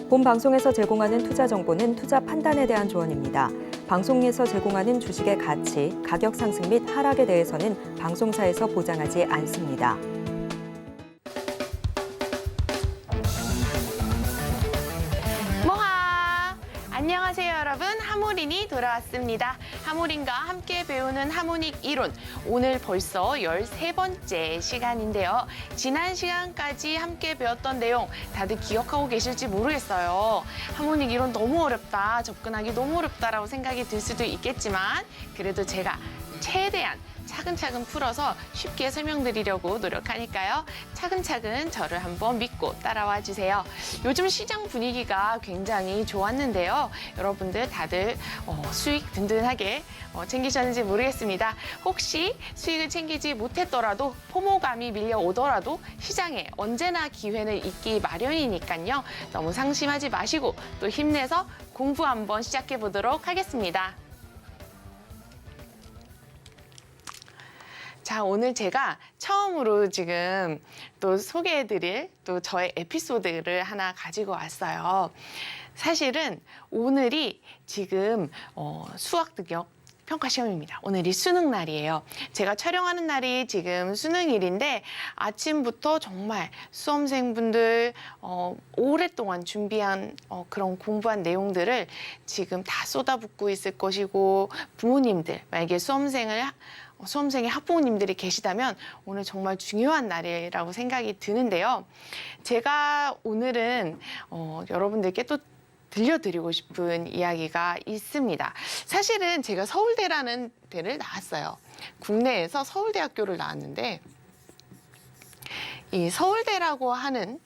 본 방송에서 제공하는 투자 정보는 투자 판단에 대한 조언입니다. 방송에서 제공하는 주식의 가치, 가격 상승 및 하락에 대해서는 방송사에서 보장하지 않습니다. 모하! 안녕하세요 여러분, 하모린이 돌아왔습니다. 하모린과 함께 배우는 하모닉 이론, 오늘 벌써 13번째 시간인데요. 지난 시간까지 함께 배웠던 내용 다들 기억하고 계실지 모르겠어요. 하모닉 이론 너무 어렵다, 접근하기 너무 어렵다라고 생각이 들 수도 있겠지만 그래도 제가 최대한 차근차근 풀어서 쉽게 설명드리려고 노력하니까요. 차근차근 저를 한번 믿고 따라와 주세요. 요즘 시장 분위기가 굉장히 좋았는데요. 여러분들 다들 수익 든든하게 챙기셨는지 모르겠습니다. 혹시 수익을 챙기지 못했더라도 포모감이 밀려오더라도 시장에 언제나 기회는 있기 마련이니까요. 너무 상심하지 마시고 또 힘내서 공부 한번 시작해 보도록 하겠습니다. 자, 오늘 제가 처음으로 지금 또 소개해드릴 또 저의 에피소드를 하나 가지고 왔어요. 사실은 오늘이 지금 수학 능력 평가 시험입니다. 오늘이 수능 날이에요. 제가 촬영하는 날이 지금 수능일인데 아침부터 정말 수험생분들 오랫동안 준비한 그런 공부한 내용들을 지금 다 쏟아붓고 있을 것이고 부모님들, 만약에 수험생의 학부모님들이 계시다면 오늘 정말 중요한 날이라고 생각이 드는데요. 제가 오늘은 여러분들께 또 들려드리고 싶은 이야기가 있습니다. 사실은 제가 서울대라는 데를 나왔어요. 국내에서 서울대학교를 나왔는데 이 서울대라고 하는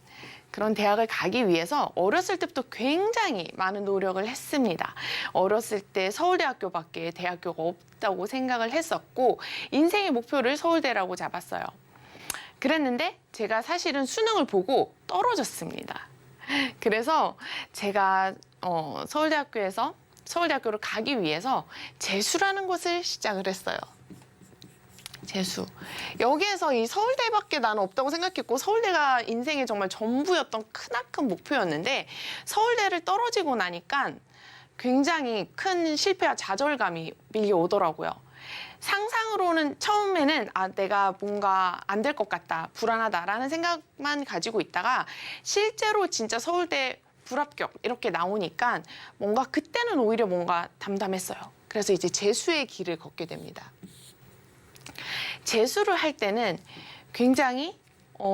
그런 대학을 가기 위해서 어렸을 때부터 굉장히 많은 노력을 했습니다. 어렸을 때 서울대학교밖에 대학교가 없다고 생각을 했었고 인생의 목표를 서울대라고 잡았어요. 그랬는데 제가 사실은 수능을 보고 떨어졌습니다. 그래서 제가 서울대학교를 가기 위해서 재수라는 것을 시작을 했어요. 재수. 여기에서 이 서울대밖에 나는 없다고 생각했고 서울대가 인생의 정말 전부였던 크나큰 목표였는데 서울대를 떨어지고 나니까 굉장히 큰 실패와 좌절감이 밀려오더라고요. 상상으로는 처음에는 내가 뭔가 안 될 것 같다, 불안하다라는 생각만 가지고 있다가 실제로 진짜 서울대 불합격 이렇게 나오니까 뭔가 그때는 오히려 뭔가 담담했어요. 그래서 이제 재수의 길을 걷게 됩니다. 재수를 할 때는 굉장히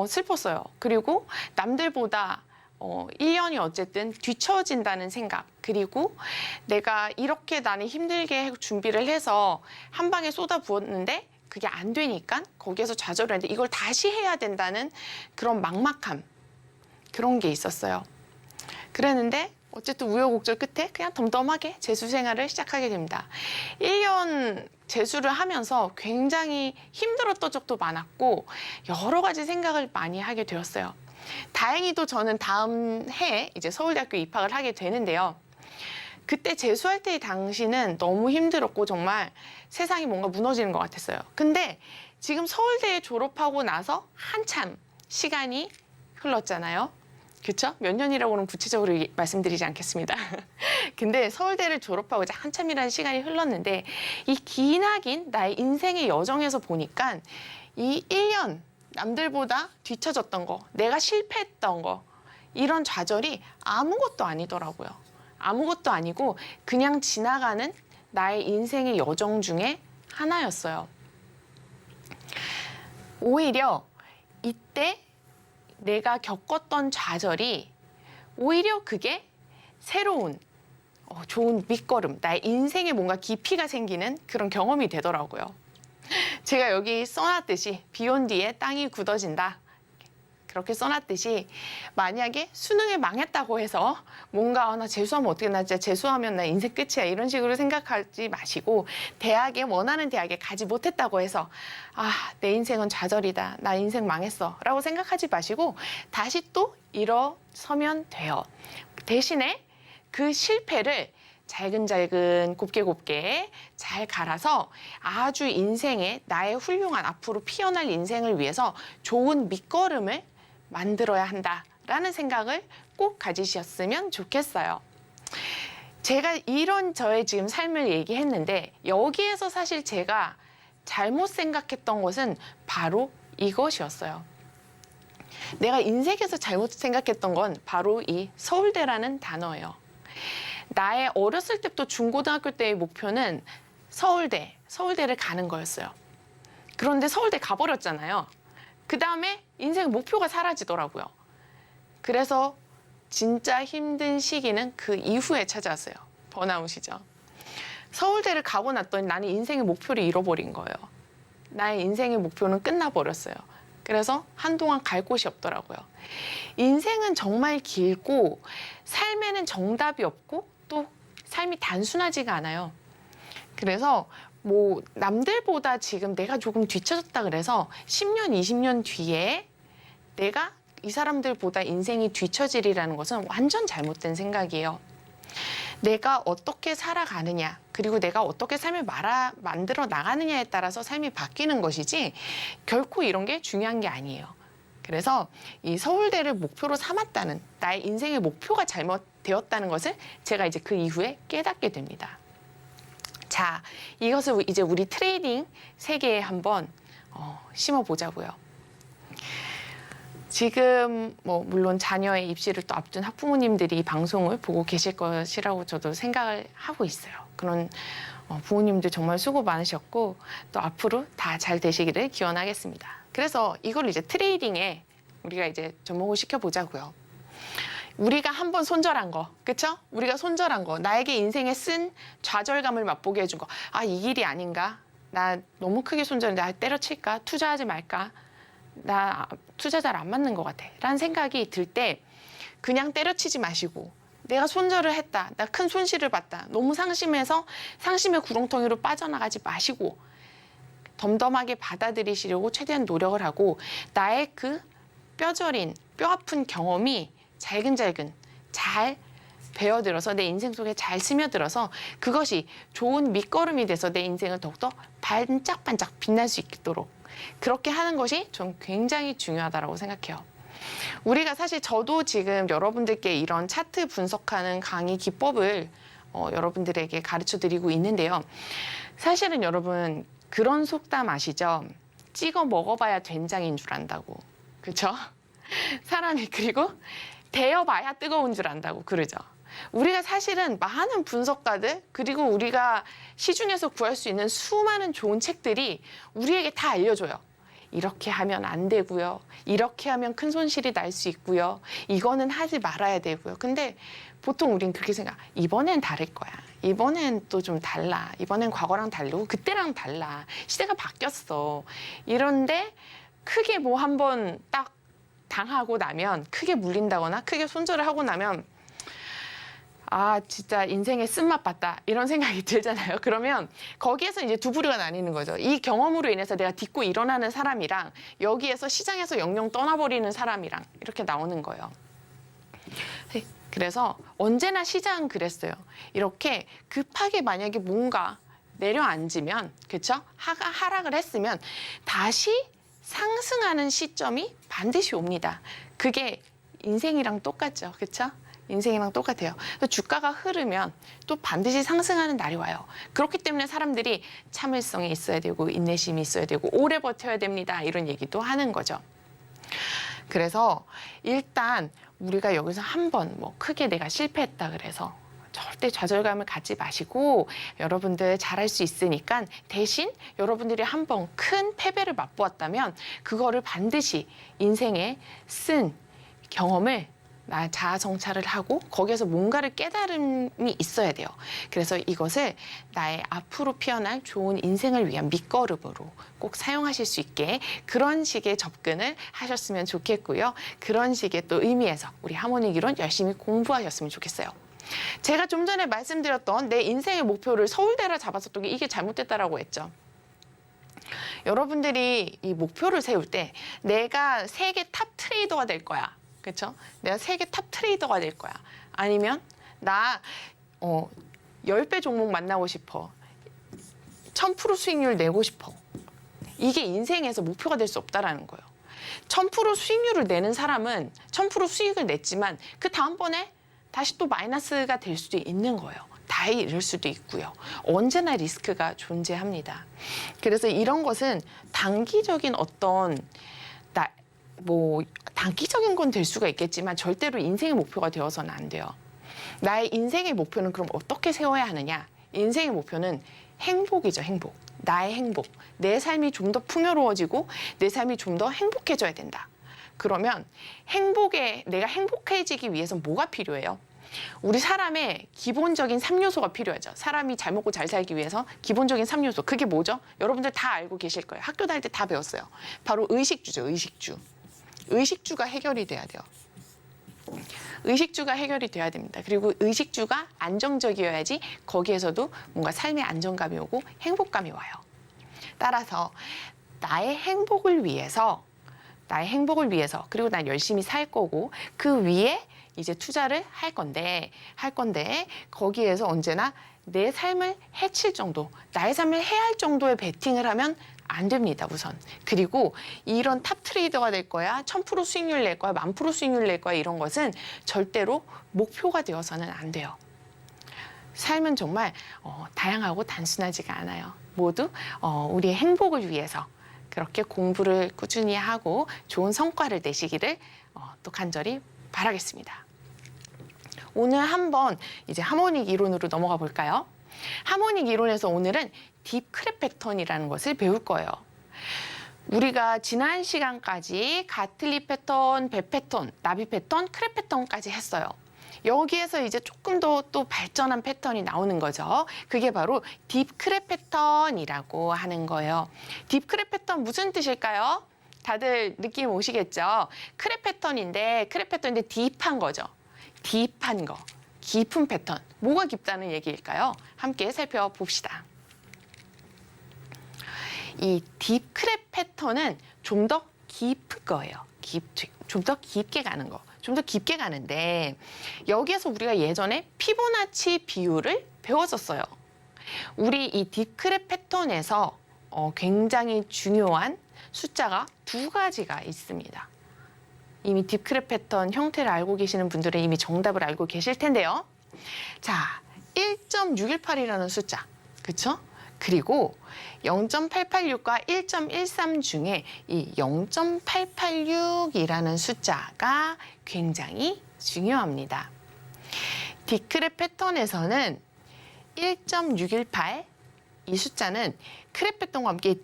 슬펐어요. 그리고 남들보다 1년이 어쨌든 뒤처진다는 생각, 그리고 내가 이렇게 나는 힘들게 준비를 해서 한 방에 쏟아부었는데 그게 안 되니까 거기에서 좌절을 했는데 이걸 다시 해야 된다는 그런 막막함, 그런 게 있었어요. 그랬는데 어쨌든 우여곡절 끝에 그냥 덤덤하게 재수 생활을 시작하게 됩니다. 1년 재수를 하면서 굉장히 힘들었던 적도 많았고 여러 가지 생각을 많이 하게 되었어요. 다행히도 저는 다음 해에 이제 서울대학교 입학을 하게 되는데요. 그때 재수할 때의 당시는 너무 힘들었고 정말 세상이 뭔가 무너지는 것 같았어요. 근데 지금 서울대에 졸업하고 나서 한참 시간이 흘렀잖아요. 그렇죠? 몇 년이라고는 구체적으로 말씀드리지 않겠습니다. 근데 서울대를 졸업하고 이제 한참이라는 시간이 흘렀는데 이 기나긴 나의 인생의 여정에서 보니까 이 1년 남들보다 뒤처졌던 거, 내가 실패했던 거 이런 좌절이 아무것도 아니더라고요. 아무것도 아니고 그냥 지나가는 나의 인생의 여정 중에 하나였어요. 오히려 이때 내가 겪었던 좌절이 오히려 그게 새로운 좋은 밑거름, 나의 인생에 뭔가 깊이가 생기는 그런 경험이 되더라고요. 제가 여기 써놨듯이 비 온 뒤에 땅이 굳어진다. 그렇게 써놨듯이 만약에 수능에 망했다고 해서 뭔가 나 재수하면 어떻게 나 진짜 재수하면 나 인생 끝이야 이런 식으로 생각하지 마시고 대학에 원하는 대학에 가지 못했다고 해서 내 인생은 좌절이다. 나 인생 망했어 라고 생각하지 마시고 다시 또 일어서면 돼요. 대신에 그 실패를 잘근잘근 곱게 잘 갈아서 아주 인생에 나의 훌륭한 앞으로 피어날 인생을 위해서 좋은 밑거름을 만들어야 한다라는 생각을 꼭 가지셨으면 좋겠어요. 제가 이런 저의 지금 삶을 얘기했는데 여기에서 사실 제가 잘못 생각했던 것은 바로 이것이었어요. 내가 인생에서 잘못 생각했던 건 바로 이 서울대라는 단어예요. 나의 어렸을 때부터 중고등학교 때의 목표는 서울대를 가는 거였어요. 그런데 서울대 가버렸잖아요. 그 다음에 인생 목표가 사라지더라고요. 그래서 진짜 힘든 시기는 그 이후에 찾아왔어요. 번아웃이죠. 서울대를 가고 났더니 나는 인생의 목표를 잃어버린 거예요. 나의 인생의 목표는 끝나버렸어요. 그래서 한동안 갈 곳이 없더라고요. 인생은 정말 길고 삶에는 정답이 없고 또 삶이 단순하지가 않아요. 그래서 뭐 남들보다 지금 내가 조금 뒤쳐졌다 그래서 10년, 20년 뒤에 내가 이 사람들보다 인생이 뒤처지리라는 것은 완전 잘못된 생각이에요. 내가 어떻게 살아가느냐, 그리고 내가 어떻게 삶을 만들어 나가느냐에 따라서 삶이 바뀌는 것이지 결코 이런 게 중요한 게 아니에요. 그래서 이 서울대를 목표로 삼았다는 나의 인생의 목표가 잘못되었다는 것을 제가 이제 그 이후에 깨닫게 됩니다. 자, 이것을 이제 우리 트레이딩 세계에 한번 심어보자고요. 지금 뭐 물론 자녀의 입시를 또 앞둔 학부모님들이 이 방송을 보고 계실 것이라고 저도 생각을 하고 있어요. 그런 부모님들 정말 수고 많으셨고 또 앞으로 다 잘 되시기를 기원하겠습니다. 그래서 이걸 이제 트레이딩에 우리가 이제 접목을 시켜보자고요. 우리가 한번 손절한 거, 그쵸? 우리가 손절한 거, 나에게 인생에 쓴 좌절감을 맛보게 해준 거. 이 길이 아닌가? 나 너무 크게 손절했는데 때려칠까? 투자하지 말까? 나 투자 잘 안 맞는 것 같아 라는 생각이 들 때 그냥 때려치지 마시고 내가 손절을 했다. 나 큰 손실을 봤다. 너무 상심해서 상심의 구렁텅이로 빠져나가지 마시고 덤덤하게 받아들이시려고 최대한 노력을 하고 나의 그 뼈저린, 뼈 아픈 경험이 잘근잘근 잘 배어들어서 내 인생 속에 잘 스며들어서 그것이 좋은 밑거름이 돼서 내 인생을 더욱더 반짝반짝 빛날 수 있도록 그렇게 하는 것이 좀 굉장히 중요하다고 생각해요. 우리가 사실 저도 지금 여러분들께 이런 차트 분석하는 강의 기법을 여러분들에게 가르쳐 드리고 있는데요. 사실은 여러분 그런 속담 아시죠? 찍어 먹어봐야 된장인 줄 안다고. 그렇죠? 사람이 그리고 데워봐야 뜨거운 줄 안다고 그러죠. 우리가 사실은 많은 분석가들 그리고 우리가 시중에서 구할 수 있는 수많은 좋은 책들이 우리에게 다 알려줘요. 이렇게 하면 안 되고요. 이렇게 하면 큰 손실이 날 수 있고요. 이거는 하지 말아야 되고요. 근데 보통 우린 그렇게 생각. 이번엔 다를 거야. 이번엔 또 좀 달라. 이번엔 과거랑 다르고 그때랑 달라. 시대가 바뀌었어. 이런데 크게 뭐 한번 딱 당하고 나면 크게 물린다거나 크게 손절을 하고 나면 진짜 인생의 쓴맛 봤다 이런 생각이 들잖아요. 그러면 거기에서 이제 두 부류가 나뉘는 거죠. 이 경험으로 인해서 내가 딛고 일어나는 사람이랑 여기에서 시장에서 영영 떠나버리는 사람이랑 이렇게 나오는 거예요. 그래서 언제나 시장은 그랬어요. 이렇게 급하게 만약에 뭔가 내려앉으면 그렇죠? 하락을 했으면 다시 상승하는 시점이 반드시 옵니다. 그게 인생이랑 똑같죠. 그렇죠? 인생이랑 똑같아요. 주가가 흐르면 또 반드시 상승하는 날이 와요. 그렇기 때문에 사람들이 참을성이 있어야 되고 인내심이 있어야 되고 오래 버텨야 됩니다. 이런 얘기도 하는 거죠. 그래서 일단 우리가 여기서 한번 뭐 크게 내가 실패했다 그래서 절대 좌절감을 갖지 마시고 여러분들 잘할 수 있으니까 대신 여러분들이 한번 큰 패배를 맛보았다면 그거를 반드시 인생에 쓴 경험을 나 자아 성찰을 하고 거기에서 뭔가를 깨달음이 있어야 돼요. 그래서 이것을 나의 앞으로 피어날 좋은 인생을 위한 밑거름으로 꼭 사용하실 수 있게 그런 식의 접근을 하셨으면 좋겠고요. 그런 식의 또 의미에서 우리 하모닉 이론 열심히 공부하셨으면 좋겠어요. 제가 좀 전에 말씀드렸던 내 인생의 목표를 서울대라 잡았었던 게 이게 잘못됐다라고 했죠. 여러분들이 이 목표를 세울 때 내가 세계 탑 트레이더가 될 거야. 그렇죠? 내가 세계 탑 트레이더가 될 거야. 아니면 나 10배 종목 만나고 싶어. 1000% 수익률 내고 싶어. 이게 인생에서 목표가 될 수 없다라는 거예요. 1000% 수익률을 내는 사람은 1000% 수익을 냈지만 그 다음번에 다시 또 마이너스가 될 수도 있는 거예요. 다 이럴 수도 있고요. 언제나 리스크가 존재합니다. 그래서 이런 것은 단기적인 어떤 단기적인 건 될 수가 있겠지만 절대로 인생의 목표가 되어서는 안 돼요. 나의 인생의 목표는 그럼 어떻게 세워야 하느냐? 인생의 목표는 행복이죠, 행복. 나의 행복. 내 삶이 좀 더 풍요로워지고 내 삶이 좀 더 행복해져야 된다. 그러면 내가 행복해지기 위해서 뭐가 필요해요? 우리 사람의 기본적인 3요소가 필요하죠. 사람이 잘 먹고 잘 살기 위해서 기본적인 3요소. 그게 뭐죠? 여러분들 다 알고 계실 거예요. 학교 다닐 때 다 배웠어요. 바로 의식주죠, 의식주. 의식주가 해결이 돼야 돼요. 의식주가 해결이 돼야 됩니다. 그리고 의식주가 안정적이어야지 거기에서도 뭔가 삶의 안정감이 오고 행복감이 와요. 따라서 나의 행복을 위해서 그리고 난 열심히 살 거고 그 위에 이제 투자를 할 건데 거기에서 언제나 내 삶을 해칠 정도, 나의 삶을 해할 정도의 베팅을 하면 안 됩니다, 우선. 그리고 이런 탑 트레이더가 될 거야, 1000% 수익률 낼 거야, 10,000% 수익률 낼 거야 이런 것은 절대로 목표가 되어서는 안 돼요. 삶은 정말 다양하고 단순하지가 않아요. 모두 우리의 행복을 위해서 그렇게 공부를 꾸준히 하고 좋은 성과를 내시기를 또 간절히 바라겠습니다. 오늘 한번 이제 하모닉 이론으로 넘어가 볼까요? 하모닉 이론에서 오늘은 딥 크랩 패턴이라는 것을 배울 거예요. 우리가 지난 시간까지 가틀리 패턴, 배 패턴, 나비 패턴, 크랩 패턴까지 했어요. 여기에서 이제 조금 더 또 발전한 패턴이 나오는 거죠. 그게 바로 딥 크랩 패턴이라고 하는 거예요. 딥 크랩 패턴 무슨 뜻일까요? 다들 느낌 오시겠죠? 크랩 패턴인데 딥한 거죠. 딥한 거, 깊은 패턴. 뭐가 깊다는 얘기일까요? 함께 살펴봅시다. 이 딥 크랩 패턴은 좀 더 깊은 거예요. 좀 더 깊게 가는 거. 좀 더 깊게 가는데 여기에서 우리가 예전에 피보나치 비율을 배웠었어요. 우리 이 딥 크랩 패턴에서 굉장히 중요한 숫자가 두 가지가 있습니다. 이미 딥 크랩 패턴 형태를 알고 계시는 분들은 이미 정답을 알고 계실 텐데요. 자, 1.618이라는 숫자, 그렇죠? 그리고 0.886과 1.13 중에 이 0.886이라는 숫자가 굉장히 중요합니다. 딥 크랩 패턴에서는 1.618 이 숫자는 크랩 패턴과 함께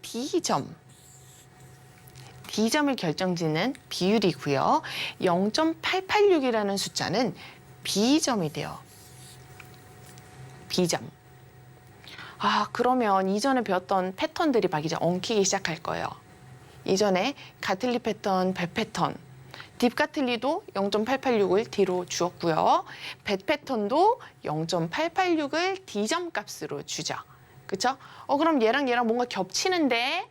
D점을 결정짓는 비율이고요. 0.886이라는 숫자는 B점이 돼요. B점. 그러면 이전에 배웠던 패턴들이 막 이제 엉키기 시작할 거예요. 이전에 가틀리 패턴, 배 패턴, 딥 가틀리도 0.886을 D로 주었고요. 배 패턴도 0.886을 D점 값으로 주죠. 그렇죠? 그럼 얘랑 뭔가 겹치는데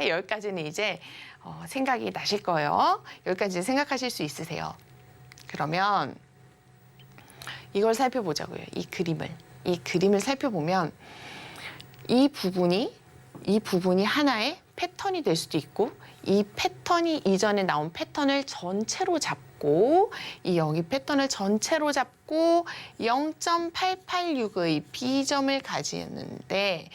여기까지는 이제 생각이 나실 거예요. 여기까지 생각하실 수 있으세요. 그러면 이걸 살펴보자고요. 이 그림을 살펴보면 이 부분이 하나의 패턴이 될 수도 있고 이 패턴이 이전에 나온 패턴을 전체로 잡고 여기 패턴을 전체로 잡고 0.886의 B점을 가지는데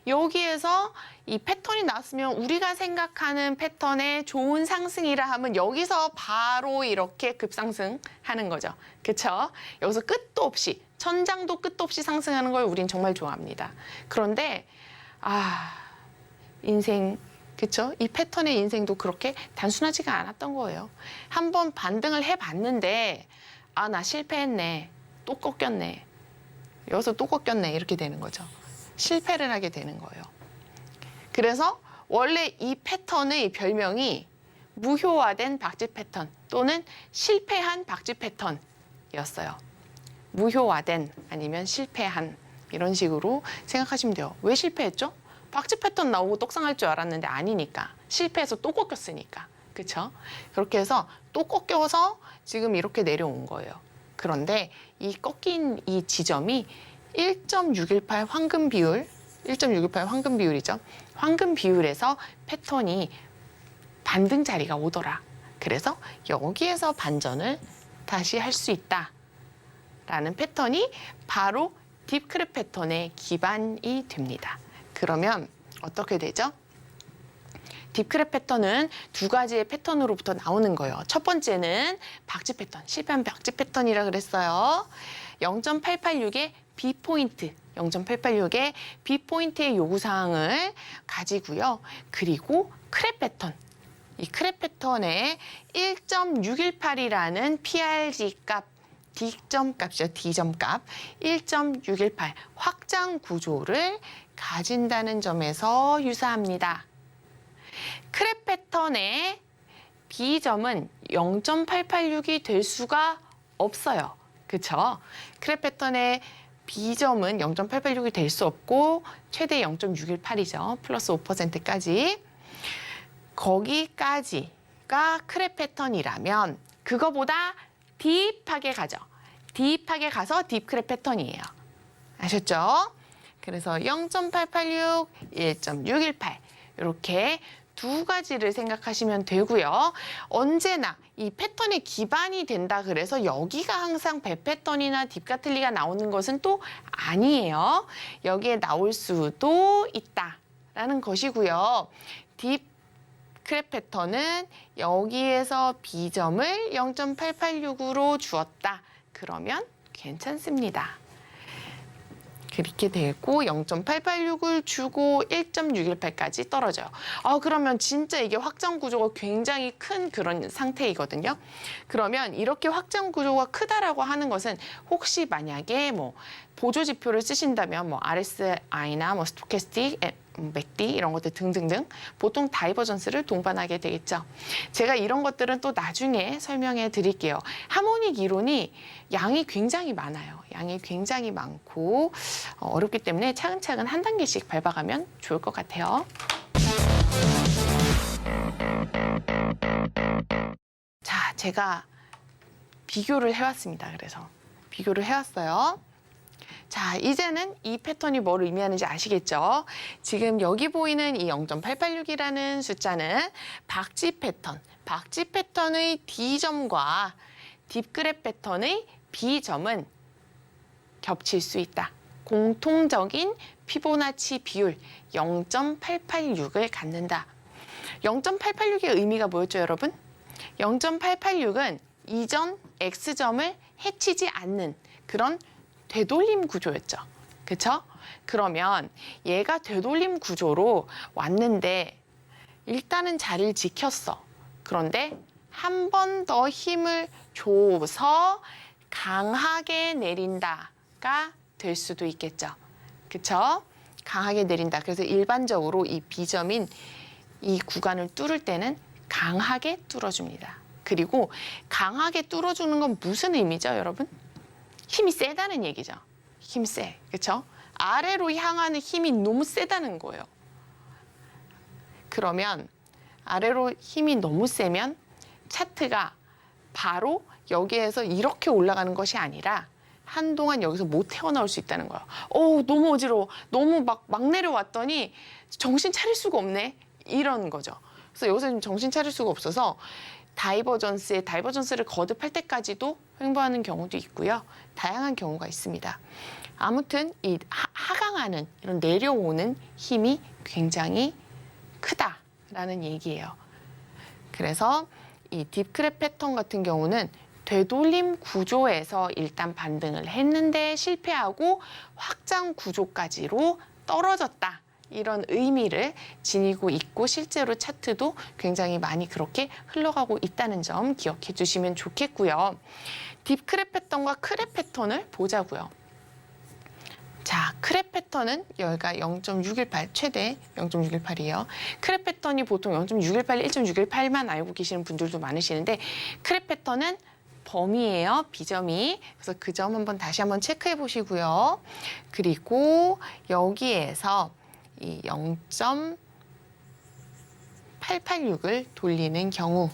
여기에서 이 패턴이 나왔으면 우리가 생각하는 패턴의 좋은 상승이라 하면 여기서 바로 이렇게 급상승하는 거죠. 그렇죠? 여기서 끝도 없이 천장도 끝도 없이 상승하는 걸 우린 정말 좋아합니다. 그런데 인생 그렇죠? 이 패턴의 인생도 그렇게 단순하지가 않았던 거예요. 한번 반등을 해봤는데 아, 나 실패했네. 또 꺾였네. 여기서 또 꺾였네. 이렇게 되는 거죠. 실패를 하게 되는 거예요. 그래서 원래 이 패턴의 별명이 무효화된 박쥐 패턴 또는 실패한 박쥐 패턴이었어요. 무효화된 아니면 실패한 이런 식으로 생각하시면 돼요. 왜 실패했죠? 박쥐 패턴 나오고 떡상할 줄 알았는데 아니니까. 실패해서 또 꺾였으니까. 그렇죠? 그렇게 해서 또 꺾여서 지금 이렇게 내려온 거예요. 그런데 이 꺾인 이 지점이 1.618 황금 비율, 1.618 황금 비율이죠. 황금 비율에서 패턴이 반등 자리가 오더라. 그래서 여기에서 반전을 다시 할 수 있다. 라는 패턴이 바로 딥크랩 패턴의 기반이 됩니다. 그러면 어떻게 되죠? 딥크랩 패턴은 두 가지의 패턴으로부터 나오는 거예요. 첫 번째는 박쥐 패턴, 실패한 박쥐 패턴이라 그랬어요. 0.886의 B포인트, 0.886의 B포인트의 요구사항을 가지고요. 그리고 크랩 패턴, 이 크랩 패턴의 1.618이라는 PRG 값, D점 값이죠. D점 값 1.618 확장 구조를 가진다는 점에서 유사합니다. 크랩 패턴의 B점은 0.886이 될 수가 없어요. 그렇죠? 크랩 패턴의 B점은 0.886이 될 수 없고 최대 0.618이죠. 플러스 5%까지. 거기까지가 크랩 패턴이라면 그거보다 딥하게 가죠. 딥하게 가서 딥크랩 패턴이에요. 아셨죠? 그래서 0.886, 1.618 이렇게 두 가지를 생각하시면 되고요. 언제나 이 패턴의 기반이 된다 그래서 여기가 항상 배 패턴이나 딥가틀리가 나오는 것은 또 아니에요. 여기에 나올 수도 있다라는 것이고요. 딥 크랩 패턴은 여기에서 B점을 0.886으로 주었다. 그러면 괜찮습니다. 그렇게 되고 0.886을 주고 1.618까지 떨어져요. 그러면 진짜 이게 확장 구조가 굉장히 큰 그런 상태이거든요. 그러면 이렇게 확장 구조가 크다라고 하는 것은 혹시 만약에 뭐 보조 지표를 쓰신다면 뭐 RSI나 뭐 스토캐스틱, 맥디 이런 것들 등등등 보통 다이버전스를 동반하게 되겠죠. 제가 이런 것들은 또 나중에 설명해 드릴게요. 하모닉 이론이 양이 굉장히 많아요. 양이 굉장히 많고 어렵기 때문에 차근차근 한 단계씩 밟아가면 좋을 것 같아요. 자, 제가 비교를 해왔습니다. 그래서 비교를 해왔어요. 자, 이제는 이 패턴이 뭘 의미하는지 아시겠죠? 지금 여기 보이는 이 0.886이라는 숫자는 박쥐 패턴의 D점과 딥그랩 패턴의 B점은 겹칠 수 있다. 공통적인 피보나치 비율 0.886을 갖는다. 0.886의 의미가 뭐였죠, 여러분? 0.886은 이전 X점을 해치지 않는 그런 되돌림 구조였죠. 그렇죠? 그러면 얘가 되돌림 구조로 왔는데 일단은 자리를 지켰어. 그런데 한 번 더 힘을 줘서 강하게 내린다가 될 수도 있겠죠. 그렇죠? 강하게 내린다. 그래서 일반적으로 이 B점인 이 구간을 뚫을 때는 강하게 뚫어줍니다. 그리고 강하게 뚫어주는 건 무슨 의미죠, 여러분? 힘이 세다는 얘기죠. 힘 세. 그렇죠? 아래로 향하는 힘이 너무 세다는 거예요. 그러면 아래로 힘이 너무 세면 차트가 바로 여기에서 이렇게 올라가는 것이 아니라 한동안 여기서 못 태어나올 수 있다는 거예요. 너무 어지러워. 너무 막 내려왔더니 정신 차릴 수가 없네. 이런 거죠. 그래서 여기서 지금 정신 차릴 수가 없어서 다이버전스를 거듭할 때까지도 횡보하는 경우도 있고요. 다양한 경우가 있습니다. 아무튼 이 하강하는 이런 내려오는 힘이 굉장히 크다라는 얘기예요. 그래서 이 딥크랩 패턴 같은 경우는 되돌림 구조에서 일단 반등을 했는데 실패하고 확장 구조까지로 떨어졌다. 이런 의미를 지니고 있고 실제로 차트도 굉장히 많이 그렇게 흘러가고 있다는 점 기억해 주시면 좋겠고요. 딥 크랩 패턴과 크랩 패턴을 보자고요. 자, 크랩 패턴은 여기가 0.618, 최대 0.618이에요. 크랩 패턴이 보통 0.618, 1.618만 알고 계시는 분들도 많으시는데 크랩 패턴은 범위예요, 비점이. 그래서 그 점 한번 다시 한번 체크해 보시고요. 그리고 여기에서 이 0.886을 돌리는 경우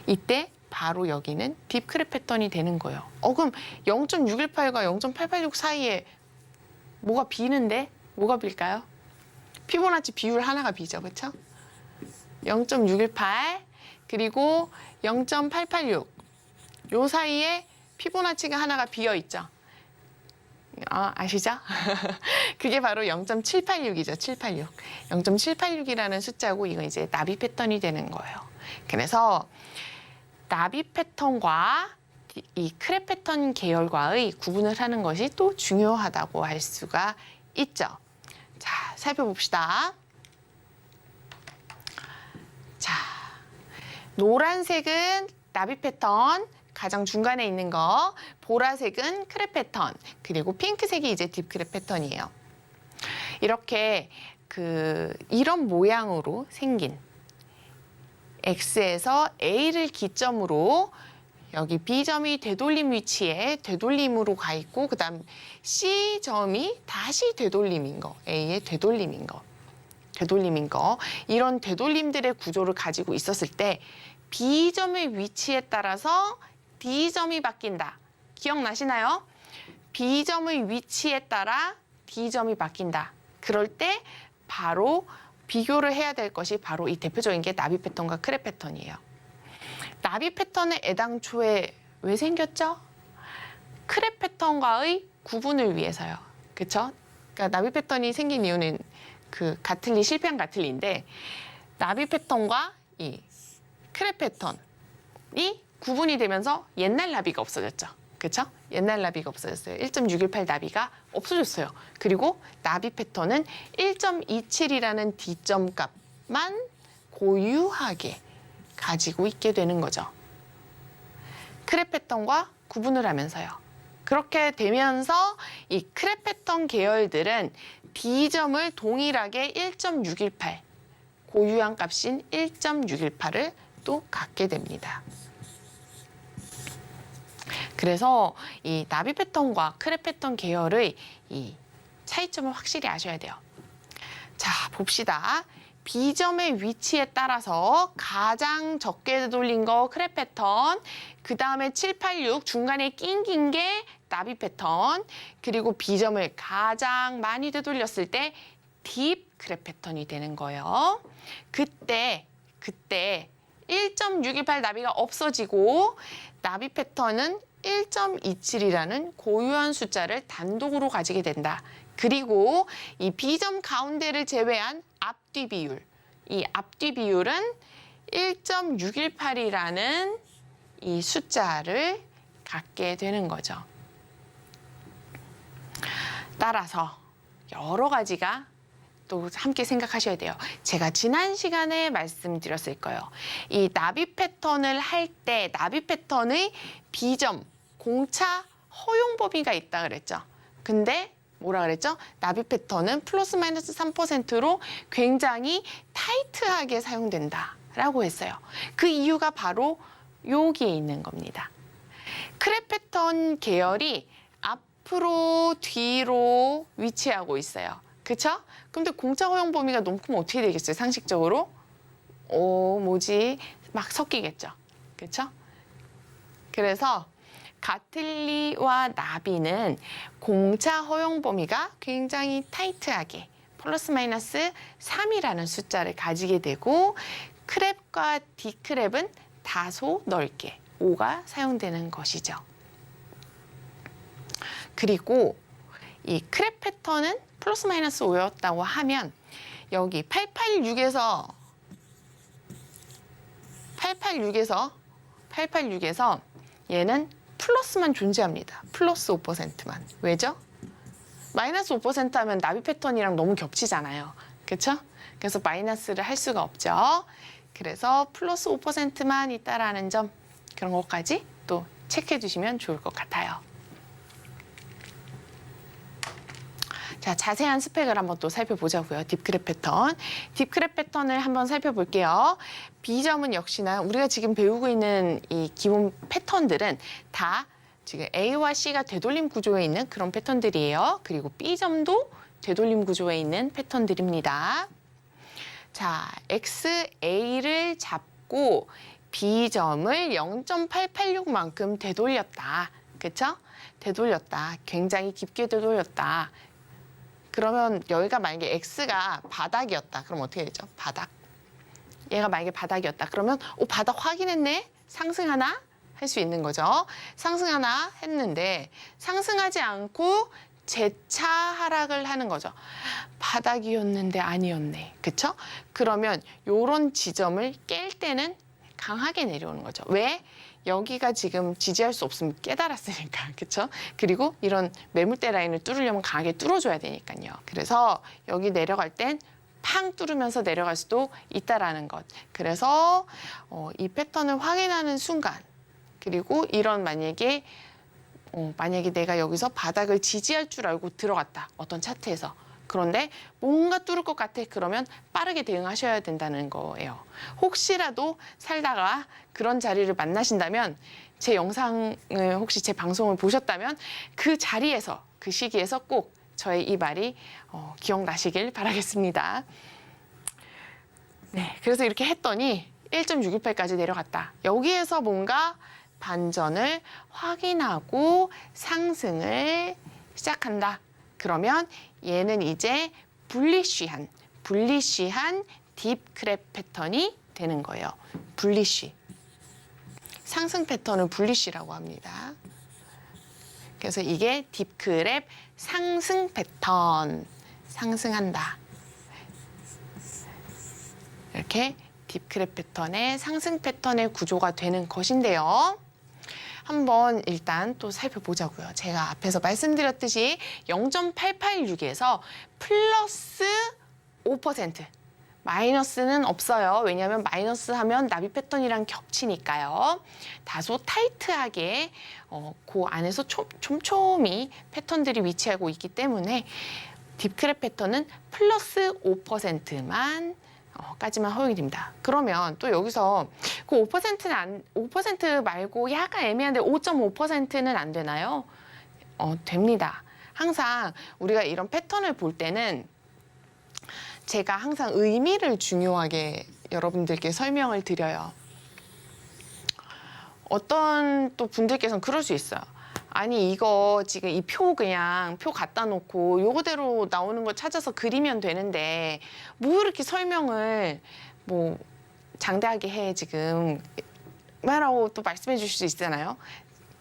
이때 바로 여기는 딥 크랩 패턴이 되는 거예요. 그럼 0.618과 0.886 사이에 뭐가 비는데? 뭐가 빌까요? 피보나치 비율 하나가 비죠, 그렇죠? 0.618 그리고 0.886 요 사이에 피보나치가 하나가 비어 있죠. 아시죠? 그게 바로 0.786이죠. 786. 0.786이라는 숫자고 이건 이제 나비 패턴이 되는 거예요. 그래서 나비 패턴과 이 크랩 패턴 계열과의 구분을 하는 것이 또 중요하다고 할 수가 있죠. 자, 살펴봅시다. 자, 노란색은 나비 패턴, 가장 중간에 있는 거, 보라색은 크랩 패턴, 그리고 핑크색이 이제 딥 크랩 패턴이에요. 이렇게 이런 모양으로 생긴 X에서 A를 기점으로 여기 B점이 되돌림 위치에 되돌림으로 가 있고 그다음 C점이 다시 되돌림인 거, A의 되돌림인 거. 이런 되돌림들의 구조를 가지고 있었을 때 B점의 위치에 따라서 D점이 바뀐다. 기억나시나요? B점의 위치에 따라 D점이 바뀐다. 그럴 때 바로 비교를 해야 될 것이 바로 이 대표적인 게 나비 패턴과 크랩 패턴이에요. 나비 패턴은 애당초에 왜 생겼죠? 크랩 패턴과의 구분을 위해서요. 그렇죠? 그러니까 나비 패턴이 생긴 이유는 가틀리 실패한 가틀리인데 나비 패턴과 이 크랩 패턴이 구분이 되면서 옛날 나비가 없어졌죠. 그렇죠? 옛날 나비가 없어졌어요. 1.618 나비가 없어졌어요. 그리고 나비 패턴은 1.27이라는 D점 값만 고유하게 가지고 있게 되는 거죠. 크랩 패턴과 구분을 하면서요. 그렇게 되면서 이 크랩 패턴 계열들은 D점을 동일하게 1.618, 고유한 값인 1.618을 또 갖게 됩니다. 그래서 이 나비 패턴과 크랩 패턴 계열의 이 차이점을 확실히 아셔야 돼요. 자, 봅시다. B점의 위치에 따라서 가장 적게 되돌린 거 크랩 패턴, 그 다음에 786 중간에 낑긴 게 나비 패턴, 그리고 B점을 가장 많이 되돌렸을 때 딥 크랩 패턴이 되는 거예요. 그때 1.618 나비가 없어지고 나비 패턴은 1.27이라는 고유한 숫자를 단독으로 가지게 된다. 그리고 이 B점 가운데를 제외한 앞뒤 비율, 이 앞뒤 비율은 1.618이라는 이 숫자를 갖게 되는 거죠. 따라서 여러 가지가 또 함께 생각하셔야 돼요. 제가 지난 시간에 말씀드렸을 거예요. 이 나비 패턴을 할 때 나비 패턴의 B점, 공차 허용 범위가 있다 그랬죠. 근데 뭐라 그랬죠? 나비 패턴은 플러스 마이너스 3%로 굉장히 타이트하게 사용된다라고 했어요. 그 이유가 바로 여기에 있는 겁니다. 크랩 패턴 계열이 앞으로 뒤로 위치하고 있어요. 그쵸? 근데 공차 허용 범위가 너무 크면 어떻게 되겠어요? 상식적으로? 뭐지? 막 섞이겠죠. 그쵸? 그래서 가틀리와 나비는 공차 허용 범위가 굉장히 타이트하게 플러스 마이너스 3이라는 숫자를 가지게 되고 크랩과 디크랩은 다소 넓게 5가 사용되는 것이죠. 그리고 이 크랩 패턴은 플러스 마이너스 5였다고 하면 여기 886에서 얘는 플러스만 존재합니다. 플러스 5%만. 왜죠? 마이너스 5% 하면 나비 패턴이랑 너무 겹치잖아요. 그렇죠? 그래서 마이너스를 할 수가 없죠. 그래서 플러스 5%만 있다라는 점, 그런 것까지 또 체크해 주시면 좋을 것 같아요. 자, 자세한 스펙을 한번 또 살펴보자고요. 딥크랩 패턴. 딥크랩 패턴을 한번 살펴볼게요. B점은 역시나 우리가 지금 배우고 있는 이 기본 패턴들은 다 지금 A와 C가 되돌림 구조에 있는 그런 패턴들이에요. 그리고 B점도 되돌림 구조에 있는 패턴들입니다. 자, XA를 잡고 B점을 0.886만큼 되돌렸다. 그쵸? 되돌렸다. 굉장히 깊게 되돌렸다. 그러면 여기가 만약에 X가 바닥이었다. 그럼 어떻게 되죠? 바닥. 얘가 만약에 바닥이었다. 그러면 바닥 확인했네? 상승하나? 할 수 있는 거죠. 상승하나 했는데 상승하지 않고 재차 하락을 하는 거죠. 바닥이었는데 아니었네. 그쵸? 그러면 요런 지점을 깰 때는 강하게 내려오는 거죠. 왜? 여기가 지금 지지할 수 없으면 깨달았으니까. 그쵸? 그리고 이런 매물대 라인을 뚫으려면 강하게 뚫어줘야 되니까요. 그래서 여기 내려갈 땐 팡 뚫으면서 내려갈 수도 있다라는 것. 그래서 이 패턴을 확인하는 순간, 그리고 이런 만약에 내가 여기서 바닥을 지지할 줄 알고 들어갔다. 어떤 차트에서. 그런데 뭔가 뚫을 것 같아. 그러면 빠르게 대응하셔야 된다는 거예요. 혹시라도 살다가 그런 자리를 만나신다면 제 영상을 혹시 제 방송을 보셨다면 그 자리에서 그 시기에서 꼭 저의 이 말이 기억나시길 바라겠습니다. 네, 그래서 이렇게 했더니 1.618까지 내려갔다. 여기에서 뭔가 반전을 확인하고 상승을 시작한다. 그러면 얘는 이제 불리쉬한 딥크랩 패턴이 되는 거예요. 불리쉬. 상승 패턴은 불리쉬라고 합니다. 그래서 이게 딥크랩 상승 패턴. 상승한다. 이렇게 딥크랩 패턴의 상승 패턴의 구조가 되는 것인데요. 한번 일단 또 살펴보자고요. 제가 앞에서 말씀드렸듯이 0.886에서 플러스 5%, 마이너스는 없어요. 왜냐하면 마이너스 하면 나비 패턴이랑 겹치니까요. 다소 타이트하게 그 안에서 촘촘히 패턴들이 위치하고 있기 때문에 딥크랩 패턴은 플러스 5%만 까지만 허용이 됩니다. 그러면 또 여기서 그 5% 말고 약간 애매한데 5.5%는 안 되나요? 됩니다. 항상 우리가 이런 패턴을 볼 때는 제가 항상 의미를 중요하게 여러분들께 설명을 드려요. 어떤 또 분들께서는 그럴 수 있어요. 아니 이거 지금 이 표 그냥 표 갖다 놓고 요거대로 나오는 거 찾아서 그리면 되는데 뭐 이렇게 설명을 뭐 장대하게 해 지금 말하고 또 말씀해 주실 수 있잖아요.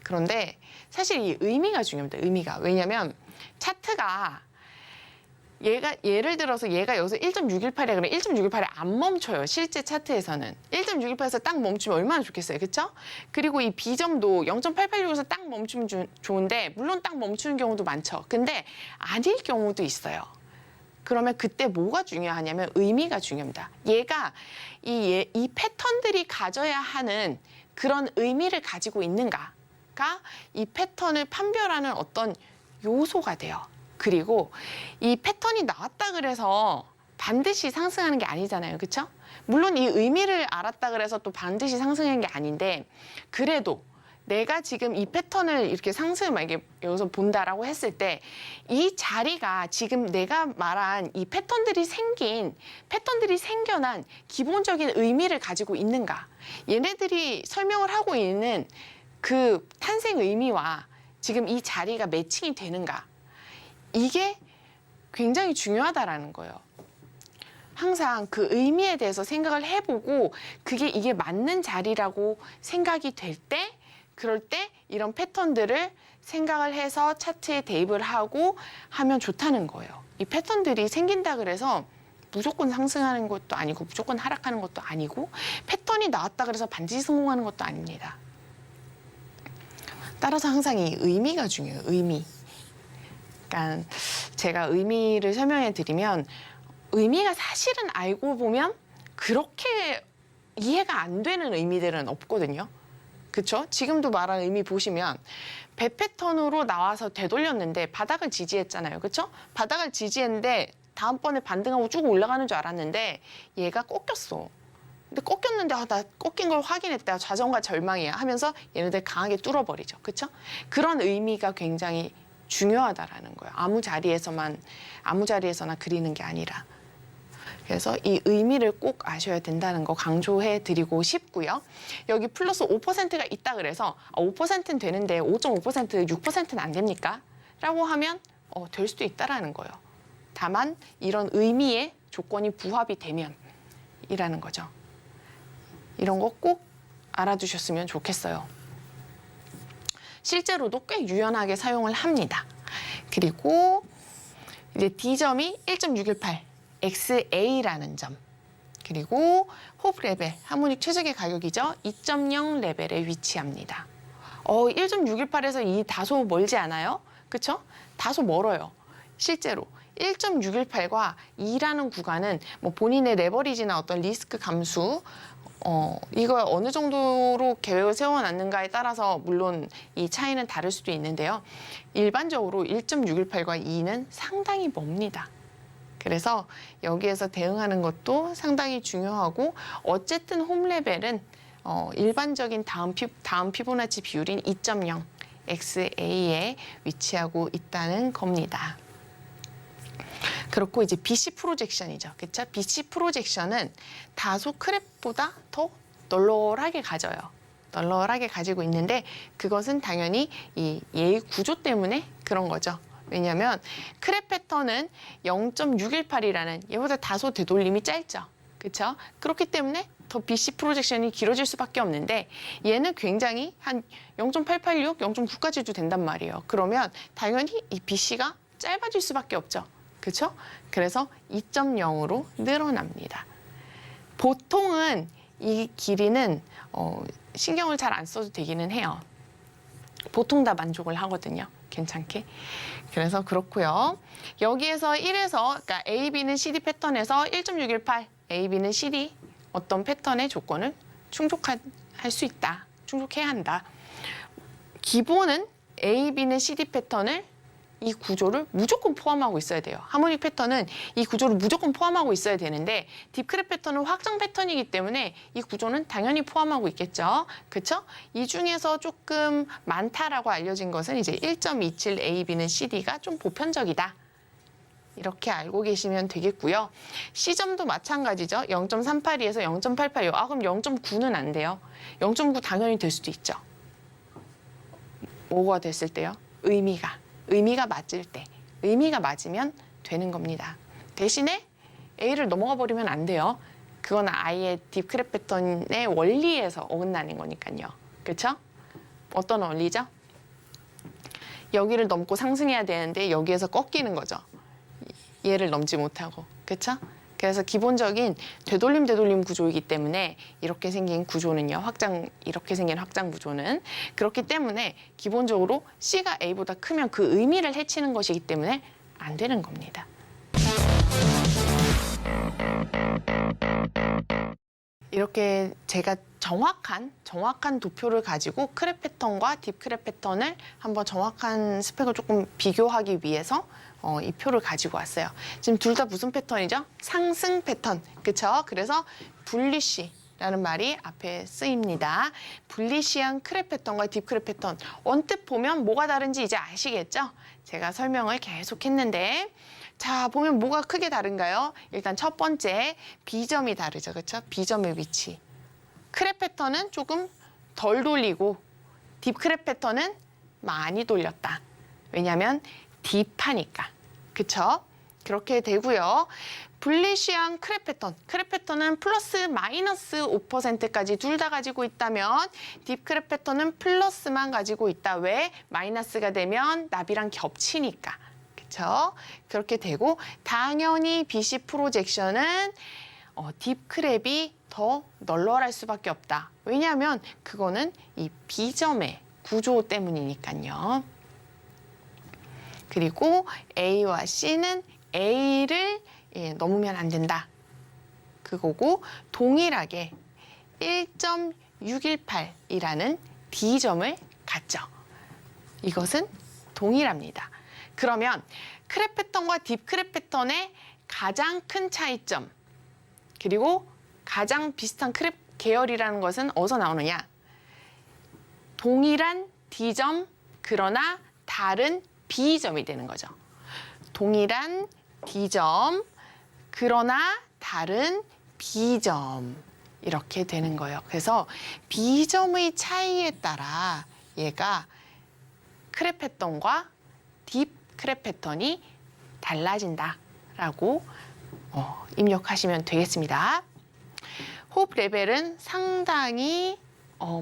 그런데 사실 이 의미가 중요합니다. 의미가. 왜냐면 차트가 예를 들어서 얘가 여기서 1.618이야 그러면 1.618에 안 멈춰요. 실제 차트에서는. 1.618에서 딱 멈추면 얼마나 좋겠어요. 그렇죠? 그리고 이 B점도 0.886에서 딱 멈추면 좋은데 물론 딱 멈추는 경우도 많죠. 근데 아닐 경우도 있어요. 그러면 그때 뭐가 중요하냐면 의미가 중요합니다. 얘가 이 패턴들이 가져야 하는 그런 의미를 가지고 있는가가 이 패턴을 판별하는 어떤 요소가 돼요. 그리고 이 패턴이 나왔다 그래서 반드시 상승하는 게 아니잖아요. 그렇죠? 물론 이 의미를 알았다 그래서 또 반드시 상승하는 게 아닌데 그래도 내가 지금 이 패턴을 이렇게 상승을 만약에 여기서 본다라고 했을 때 이 자리가 지금 내가 말한 이 패턴들이 생겨난 기본적인 의미를 가지고 있는가. 얘네들이 설명을 하고 있는 그 탄생 의미와 지금 이 자리가 매칭이 되는가. 이게 굉장히 중요하다라는 거예요. 항상 그 의미에 대해서 생각을 해보고 이게 맞는 자리라고 생각이 될 때 그럴 때 이런 패턴들을 생각을 해서 차트에 대입을 하고 하면 좋다는 거예요. 이 패턴들이 생긴다 그래서 무조건 상승하는 것도 아니고 무조건 하락하는 것도 아니고 패턴이 나왔다 그래서 반드시 성공하는 것도 아닙니다. 따라서 항상 이 의미가 중요해요. 의미. 그러니까 제가 의미를 설명해 드리면 의미가 사실은 알고 보면 그렇게 이해가 안 되는 의미들은 없거든요. 그렇죠? 지금도 말한 의미 보시면 배 패턴으로 나와서 되돌렸는데 바닥을 지지했잖아요. 그렇죠? 바닥을 지지했는데 다음번에 반등하고 쭉 올라가는 줄 알았는데 얘가 꺾였어. 근데 꺾였는데 나 꺾인 걸 확인했다. 좌절과 절망이야 하면서 얘네들 강하게 뚫어버리죠. 그렇죠? 그런 의미가 굉장히 중요하다라는 거예요. 아무 자리에서나 그리는 게 아니라. 그래서 이 의미를 꼭 아셔야 된다는 거 강조해 드리고 싶고요. 여기 플러스 5%가 있다 그래서 5%는 되는데 5.5%, 6%는 안 됩니까? 라고 하면 될 수도 있다라는 거예요. 다만 이런 의미의 조건이 부합이 되면 이라는 거죠. 이런 거 꼭 알아두셨으면 좋겠어요. 실제로도 꽤 유연하게 사용을 합니다. 그리고 이제 D점이 1.618 XA라는 점. 그리고 호흡 레벨, 하모닉 최적의 가격이죠. 2.0 레벨에 위치합니다. 1.618에서 이 다소 멀지 않아요? 그쵸? 다소 멀어요. 실제로 1.618과 2라는 구간은 뭐 본인의 레버리지나 어떤 리스크 감수 이거 어느 정도로 계획을 세워놨는가에 따라서 물론 이 차이는 다를 수도 있는데요. 일반적으로 1.618과 2는 상당히 멉니다. 그래서 여기에서 대응하는 것도 상당히 중요하고 어쨌든 홈 레벨은 일반적인 다음 피보나치 비율인 2.0 XA에 위치하고 있다는 겁니다. 그렇고 이제 BC 프로젝션이죠. 그렇죠? BC 프로젝션은 다소 크랩보다 더 널널하게 가져요. 널널하게 가지고 있는데 그것은 당연히 이 얘의 구조 때문에 그런 거죠. 왜냐하면 크랩 패턴은 0.618이라는 얘보다 다소 되돌림이 짧죠. 그렇죠? 그렇기 때문에 더 BC 프로젝션이 길어질 수밖에 없는데 얘는 굉장히 한 0.886, 0.9까지도 된단 말이에요. 그러면 당연히 이 BC가 짧아질 수밖에 없죠. 그렇죠? 그래서 2.0으로 늘어납니다. 보통은 이 길이는 신경을 잘 안 써도 되기는 해요. 보통 다 만족을 하거든요. 괜찮게. 그래서 그렇고요. 여기에서 1에서 그러니까 A, B는 CD 패턴에서 1.618, A, B는 CD 어떤 패턴의 조건을 충족할 수 있다. 충족해야 한다. 기본은 A, B는 CD 패턴을 이 구조를 무조건 포함하고 있어야 돼요. 하모닉 패턴은 이 구조를 무조건 포함하고 있어야 되는데 딥크랩 패턴은 확장 패턴이기 때문에 이 구조는 당연히 포함하고 있겠죠. 그렇죠? 이 중에서 조금 많다라고 알려진 것은 이제 1.27 AB는 CD가 좀 보편적이다. 이렇게 알고 계시면 되겠고요. C점도 마찬가지죠. 0.382에서 0.886. 그럼 0.9는 안 돼요. 0.9 당연히 될 수도 있죠. 뭐가 됐을 때요? 의미가 맞을 때, 의미가 맞으면 되는 겁니다. 대신에 A를 넘어가 버리면 안 돼요. 그건 아예 딥크랩 패턴의 원리에서 어긋나는 거니까요. 그렇죠? 어떤 원리죠? 여기를 넘고 상승해야 되는데 여기에서 꺾이는 거죠. 얘를 넘지 못하고. 그렇죠? 그래서 기본적인 되돌림 구조이기 때문에 이렇게 생긴 구조는요. 이렇게 생긴 확장 구조는 그렇기 때문에 기본적으로 C가 A보다 크면 그 의미를 해치는 것이기 때문에 안 되는 겁니다. 이렇게 제가 정확한 도표를 가지고 크랩 패턴과 딥크랩 패턴을 한번 정확한 스펙을 조금 비교하기 위해서 이 표를 가지고 왔어요. 지금 둘 다 무슨 패턴이죠? 상승 패턴, 그렇죠? 그래서 불리시라는 말이 앞에 쓰입니다. 불리시한 크랩 패턴과 딥크랩 패턴, 언뜻 보면 뭐가 다른지 이제 아시겠죠? 제가 설명을 계속 했는데 자, 보면 뭐가 크게 다른가요? 일단 첫 번째, B점이 다르죠. 그렇죠? B점의 위치. 크랩 패턴은 조금 덜 돌리고 딥크랩 패턴은 많이 돌렸다. 왜냐하면 딥하니까. 그렇죠? 그렇게 되고요. 불리시한 크랩 패턴은 플러스 마이너스 5%까지 둘 다 가지고 있다면 딥크랩 패턴은 플러스만 가지고 있다. 왜? 마이너스가 되면 나비랑 겹치니까. 그렇죠? 그렇게 되고 당연히 BC 프로젝션은 딥크랩이 더 널널할 수밖에 없다. 왜냐하면 그거는 이 B점의 구조 때문이니까요. 그리고 A와 C는 A를 넘으면 안 된다. 그거고 동일하게 1.618이라는 D점을 갖죠. 이것은 동일합니다. 그러면 크랩 패턴과 딥 크랩 패턴의 가장 큰 차이점 그리고 가장 비슷한 크랩 계열이라는 것은 어디서 나오느냐? 동일한 D점 그러나 다른 B점이 되는 거죠. 동일한 D점 그러나 다른 B점 이렇게 되는 거예요. 그래서 B점의 차이에 따라 얘가 크랩 패턴과 딥 크랩 패턴이 달라진다라고 입력하시면 되겠습니다. 호흡 레벨은 상당히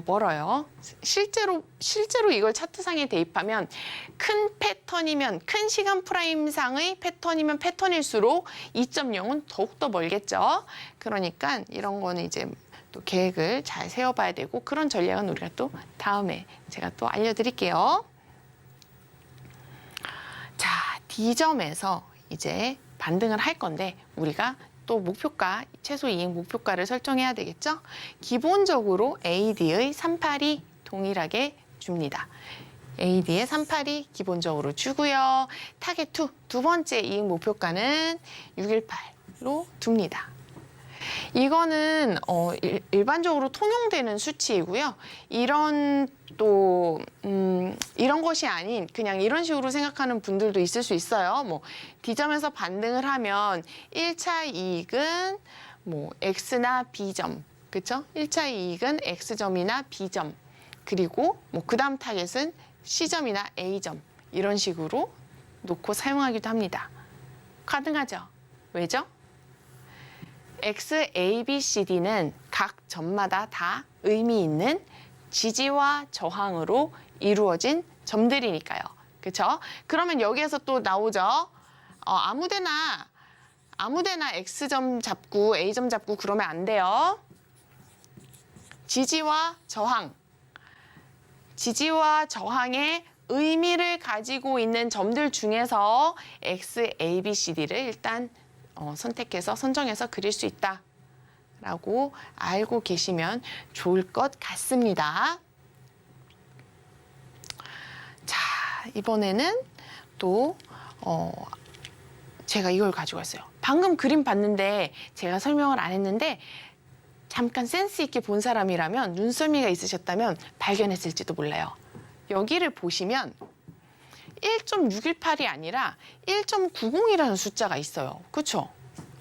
멀어요. 실제로 이걸 차트상에 대입하면 큰 패턴이면 큰 시간 프레임상의 패턴이면 패턴일수록 2.0은 더욱더 멀겠죠. 그러니까 이런 거는 이제 또 계획을 잘 세워봐야 되고 그런 전략은 우리가 또 다음에 제가 또 알려드릴게요. 자, D점에서 이제 반등을 할 건데 우리가 또 목표가, 최소 이익 목표가를 설정해야 되겠죠? 기본적으로 AD의 382 동일하게 줍니다. AD의 382 기본적으로 주고요. 타겟 2, 두 번째 이익 목표가는 618로 둡니다. 이거는 일반적으로 통용되는 수치이고요. 이런 것이 아닌 그냥 이런 식으로 생각하는 분들도 있을 수 있어요. 뭐 D점에서 반등을 하면 1차 이익은 뭐 X나 B점, 그렇죠? 1차 이익은 X점이나 B점, 그리고 뭐 그다음 타겟은 C점이나 A점 이런 식으로 놓고 사용하기도 합니다. 가능하죠? 왜죠? X, A, B, C, D는 각 점마다 다 의미 있는 지지와 저항으로 이루어진 점들이니까요. 그렇죠? 그러면 여기에서 또 나오죠. 아무데나 X점 잡고 A점 잡고 그러면 안 돼요. 지지와 저항의 의미를 가지고 있는 점들 중에서 X, A, B, C, D를 일단 선택해서 선정해서 그릴 수 있다라고 알고 계시면 좋을 것 같습니다. 자, 이번에는 또 제가 이걸 가지고 왔어요. 방금 그림 봤는데 제가 설명을 안 했는데 잠깐 센스 있게 본 사람이라면 눈썰미가 있으셨다면 발견했을지도 몰라요. 여기를 보시면 1.618이 아니라 1.90이라는 숫자가 있어요. 그렇죠?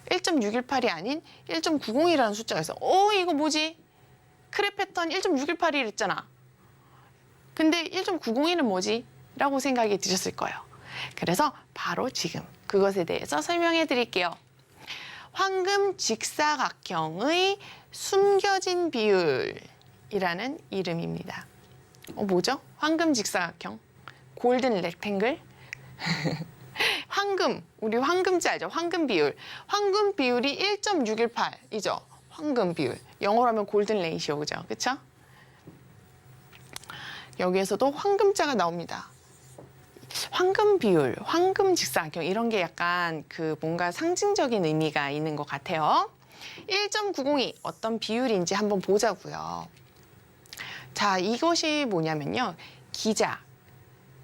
1.618이 아닌 1.90이라는 숫자가 있어. 이거 뭐지? 크랩 패턴 1.618이랬잖아. 근데 1.901은 뭐지? 라고 생각이 드셨을 거예요. 그래서 바로 지금 그것에 대해서 설명해 드릴게요. 황금 직사각형의 숨겨진 비율이라는 이름입니다. 뭐죠? 황금 직사각형. 골든 렉탱글? 우리 황금자 알죠? 황금 비율. 황금 비율이 1.618이죠? 황금 비율. 영어로 하면 골든 레이시오, 그죠? 그쵸? 여기에서도 황금자가 나옵니다. 황금 비율, 황금 직사각형 이런 게 약간 뭔가 상징적인 의미가 있는 것 같아요. 1.902 어떤 비율인지 한번 보자고요. 자, 이것이 뭐냐면요.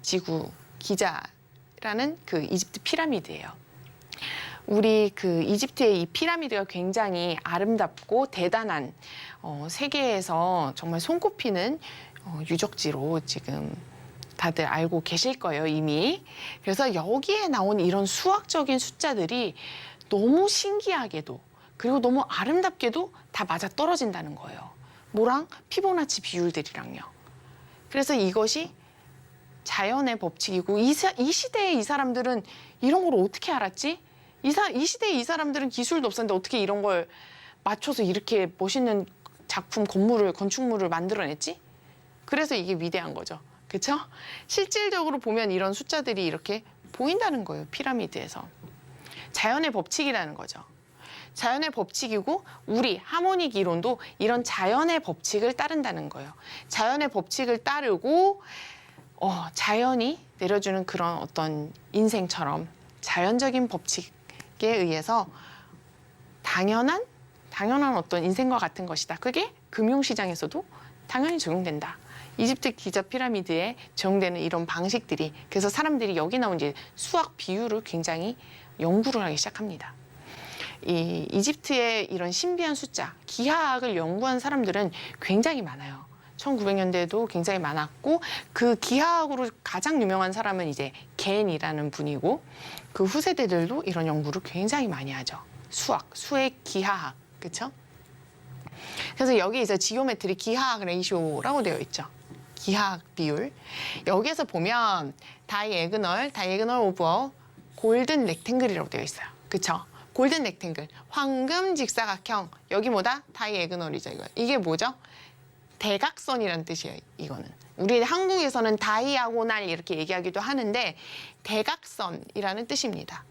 지구 기자라는 이집트 피라미드예요. 우리 이집트의 이 피라미드가 굉장히 아름답고 대단한 세계에서 정말 손꼽히는 유적지로 지금 다들 알고 계실 거예요, 이미. 그래서 여기에 나온 이런 수학적인 숫자들이 너무 신기하게도 그리고 너무 아름답게도 다 맞아떨어진다는 거예요. 뭐랑? 피보나치 비율들이랑요. 그래서 이것이 자연의 법칙이고 이 시대에 이 사람들은 이런 걸 어떻게 알았지? 이 시대에 이 사람들은 기술도 없었는데 어떻게 이런 걸 맞춰서 이렇게 멋있는 작품, 건축물을 만들어냈지? 그래서 이게 위대한 거죠. 그렇죠? 실질적으로 보면 이런 숫자들이 이렇게 보인다는 거예요. 피라미드에서. 자연의 법칙이라는 거죠. 자연의 법칙이고 우리 하모닉 이론도 이런 자연의 법칙을 따른다는 거예요. 자연의 법칙을 따르고 자연이 내려주는 그런 어떤 인생처럼 자연적인 법칙에 의해서 당연한 어떤 인생과 같은 것이다. 그게 금융시장에서도 당연히 적용된다. 이집트 기자 피라미드에 적용되는 이런 방식들이, 그래서 사람들이 여기 나온 이제 수학 비율을 굉장히 연구를 하기 시작합니다. 이 이집트의 이런 신비한 숫자, 기하학을 연구한 사람들은 굉장히 많아요. 1900년대에도 굉장히 많았고, 그 기하학으로 가장 유명한 사람은 이제 겐이라는 분이고, 그 후세대들도 이런 연구를 굉장히 많이 하죠. 수의 기하학, 그렇죠? 그래서 여기에서 지오메트리 기하학 레이쇼라고 되어 있죠. 기하학 비율. 여기에서 보면 다이애그널 오브 골든 렉탱글이라고 되어 있어요. 그렇죠? 골든 렉탱글, 황금 직사각형. 여기 뭐다? 다이애그널이죠. 이게 뭐죠? 대각선이라는 뜻이에요. 이거는 우리 한국에서는 다이아고날 이렇게 얘기하기도 하는데 대각선이라는 뜻입니다.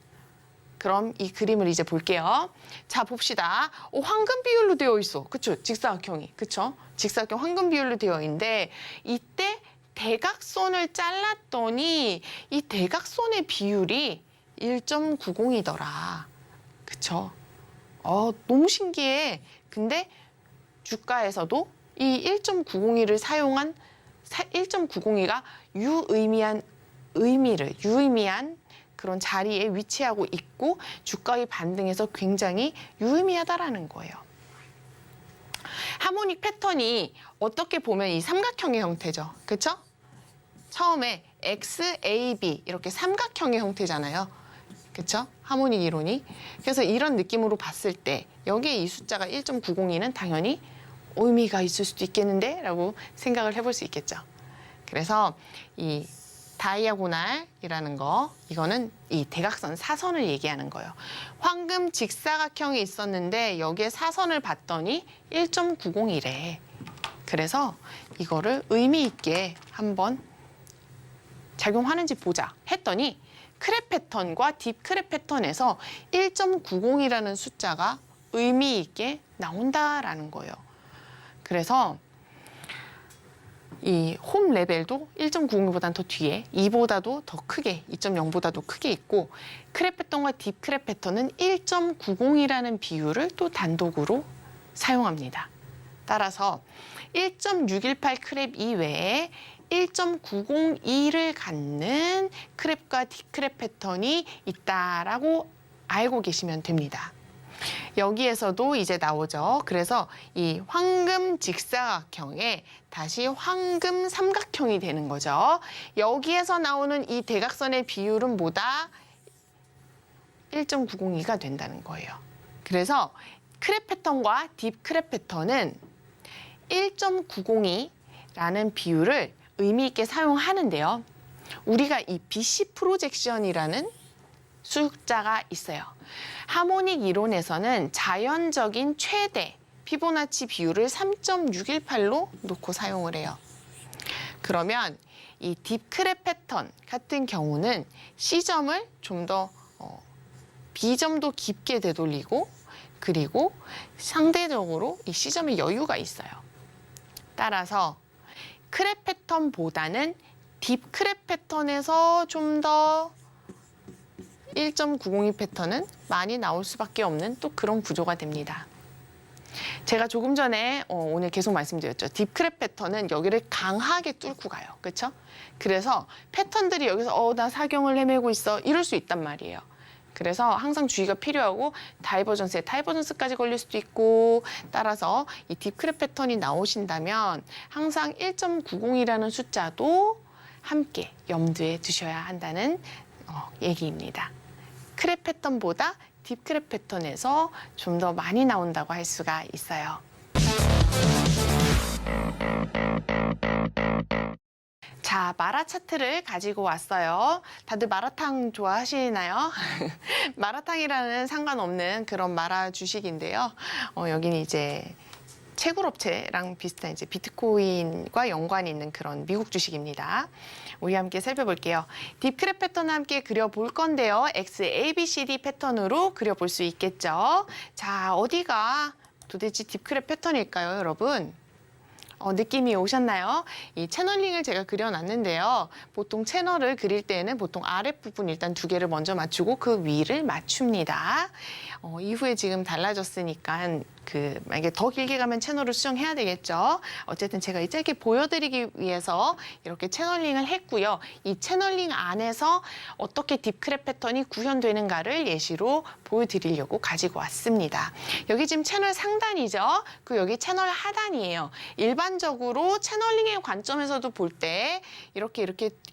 그럼 이 그림을 이제 볼게요. 자, 봅시다. 황금 비율로 되어 있어. 그쵸? 직사각형이. 그쵸? 직사각형 황금 비율로 되어 있는데, 이때 대각선을 잘랐더니 이 대각선의 비율이 1.90이더라. 그쵸? 너무 신기해. 근데 주가에서도 이 1.902를 사용한 1.902가 유의미한 그런 자리에 위치하고 있고 주가의 반등에서 굉장히 유의미하다라는 거예요. 하모닉 패턴이 어떻게 보면 이 삼각형의 형태죠. 그렇죠? 처음에 X, A, B 이렇게 삼각형의 형태잖아요. 그렇죠? 하모닉 이론이. 그래서 이런 느낌으로 봤을 때 여기에 이 숫자가 1.902는 당연히 의미가 있을 수도 있겠는데? 라고 생각을 해볼 수 있겠죠. 그래서 이 다이아고날이라는 거, 이거는 이 대각선 사선을 얘기하는 거예요. 황금 직사각형이 있었는데 여기에 사선을 봤더니 1.90이래. 그래서 이거를 의미 있게 한번 작용하는지 보자 했더니 크랩 패턴과 딥 크랩 패턴에서 1.90이라는 숫자가 의미 있게 나온다라는 거예요. 그래서 이 홈 레벨도 1.90보다는 더 뒤에, 2보다도 더 크게, 2.0보다도 크게 있고, 크랩 패턴과 딥 크랩 패턴은 1.90이라는 비율을 또 단독으로 사용합니다. 따라서 1.618 크랩 이외에 1.902를 갖는 크랩과 딥 크랩 패턴이 있다라고 알고 계시면 됩니다. 여기에서도 이제 나오죠. 그래서 이 황금 직사각형에 다시 황금 삼각형이 되는 거죠. 여기에서 나오는 이 대각선의 비율은 뭐다? 1.902가 된다는 거예요. 그래서 크랩 패턴과 딥 크랩 패턴은 1.902라는 비율을 의미 있게 사용하는데요. 우리가 이 BC 프로젝션이라는 숫자가 있어요. 하모닉 이론에서는 자연적인 최대 피보나치 비율을 3.618로 놓고 사용을 해요. 그러면 이 딥 크랩 패턴 같은 경우는 C점을 좀 더 B점도 깊게 되돌리고, 그리고 상대적으로 이 C점에 여유가 있어요. 따라서 크랩 패턴보다는 딥 크랩 패턴에서 좀 더 1.902 패턴은 많이 나올 수밖에 없는 또 그런 구조가 됩니다. 제가 조금 전에 오늘 계속 말씀드렸죠. 딥 크랩 패턴은 여기를 강하게 뚫고 가요. 그렇죠? 그래서 패턴들이 여기서 나 사경을 헤매고 있어 이럴 수 있단 말이에요. 그래서 항상 주의가 필요하고 다이버전스에 다이버전스까지 걸릴 수도 있고, 따라서 이 딥 크랩 패턴이 나오신다면 항상 1.902라는 숫자도 함께 염두에 두셔야 한다는 얘기입니다. 크랩 패턴보다 딥 크랩 패턴에서 좀 더 많이 나온다고 할 수가 있어요. 자, 마라 차트를 가지고 왔어요. 다들 마라탕 좋아하시나요? 마라탕이라는 상관없는 그런 마라 주식인데요. 여기는 이제 채굴업체랑 비슷한 이제 비트코인과 연관이 있는 그런 미국 주식입니다. 우리 함께 살펴볼게요. 딥 크랩 패턴을 함께 그려볼 건데요. X, A, B, C, D 패턴으로 그려볼 수 있겠죠. 자, 어디가 도대체 딥 크랩 패턴일까요, 여러분? 느낌이 오셨나요? 이 채널링을 제가 그려놨는데요. 보통 채널을 그릴 때는 보통 아랫부분 일단 2개를 먼저 맞추고 그 위를 맞춥니다. 이후에 지금 달라졌으니까 만약에 더 길게 가면 채널을 수정해야 되겠죠. 어쨌든 제가 짧게 보여드리기 위해서 이렇게 채널링을 했고요. 이 채널링 안에서 어떻게 딥크랩 패턴이 구현되는가를 예시로 보여드리려고 가지고 왔습니다. 여기 지금 채널 상단이죠. 여기 채널 하단이에요. 일반적으로 채널링의 관점에서도 볼 때 이렇게